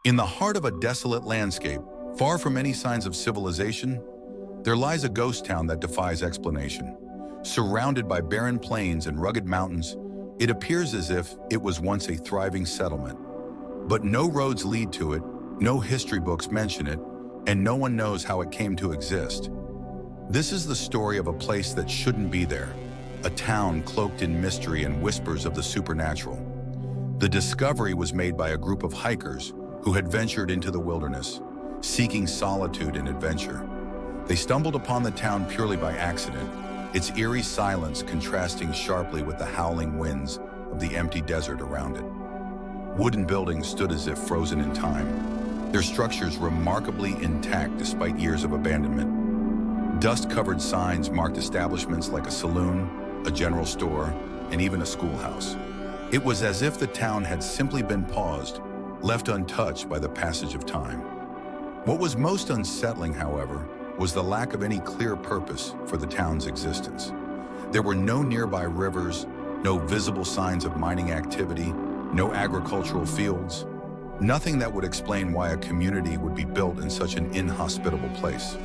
In the heart of a desolate landscape, far from any signs of civilization, there lies a ghost town that defies explanation. Surrounded by barren plains and rugged mountains, it appears as if it was once a thriving settlement. But no roads lead to it, no history books mention it, and no one knows how it came to exist. This is the story of a place that shouldn't be there, a town cloaked in mystery and whispers of the supernatural. The discovery was made by a group of hikers who had ventured into the wilderness, seeking solitude and adventure. They stumbled upon the town purely by accident, its eerie silence contrasting sharply with the howling winds of the empty desert around it. Wooden buildings stood as if frozen in time, their structures remarkably intact despite years of abandonment. Dust-covered signs marked establishments like a saloon, a general store, and even a schoolhouse. It was as if the town had simply been paused, left untouched by the passage of time. What was most unsettling, however, was the lack of any clear purpose for the town's existence. There were no nearby rivers, no visible signs of mining activity, no agricultural fields, nothing that would explain why a community would be built in such an inhospitable place.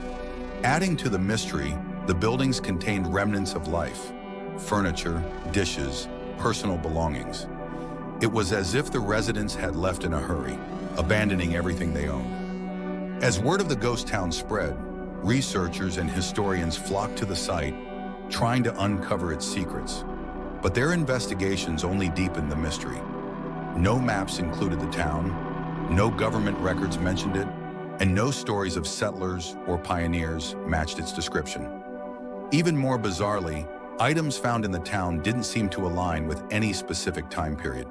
Adding to the mystery, the buildings contained remnants of life, furniture, dishes, personal belongings. It was as if the residents had left in a hurry, abandoning everything they owned. As word of the ghost town spread, researchers and historians flocked to the site, trying to uncover its secrets. But their investigations only deepened the mystery. No maps included the town, no government records mentioned it, and no stories of settlers or pioneers matched its description. Even more bizarrely, items found in the town didn't seem to align with any specific time period.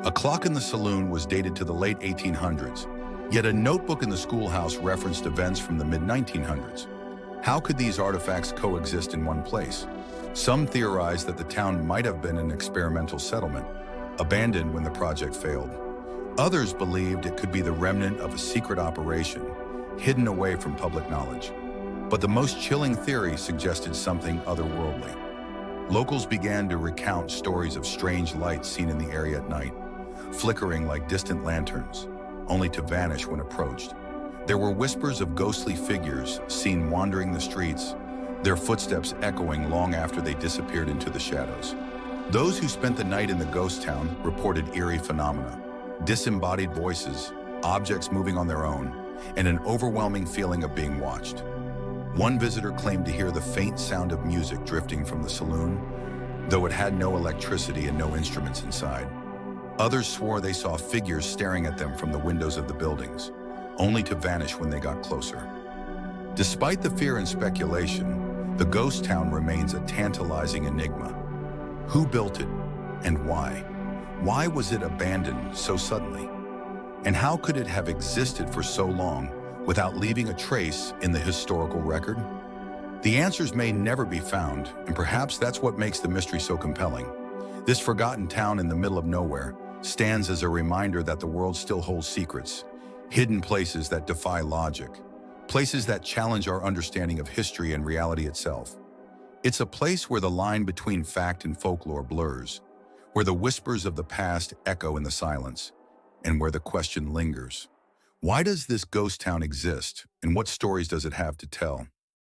A clock in the saloon was dated to the late 1800s, yet a notebook in the schoolhouse referenced events from the mid-1900s. How could these artifacts coexist in one place? Some theorized that the town might have been an experimental settlement, abandoned when the project failed. Others believed it could be the remnant of a secret operation, hidden away from public knowledge. But the most chilling theory suggested something otherworldly. Locals began to recount stories of strange lights seen in the area at night, flickering like distant lanterns, only to vanish when approached. There were whispers of ghostly figures seen wandering the streets, their footsteps echoing long after they disappeared into the shadows. Those who spent the night in the ghost town reported eerie phenomena, disembodied voices, objects moving on their own, and an overwhelming feeling of being watched. One visitor claimed to hear the faint sound of music drifting from the saloon, though it had no electricity and no instruments inside. Others swore they saw figures staring at them from the windows of the buildings, only to vanish when they got closer. Despite the fear and speculation, the ghost town remains a tantalizing enigma. Who built it, and why? Why was it abandoned so suddenly? And how could it have existed for so long without leaving a trace in the historical record? The answers may never be found, and perhaps that's what makes the mystery so compelling. This forgotten town in the middle of nowhere stands as a reminder that the world still holds secrets, hidden places that defy logic, places that challenge our understanding of history and reality itself. It's a place where the line between fact and folklore blurs, where the whispers of the past echo in the silence, and where the question lingers. Why does this ghost town exist, and what stories does it have to tell?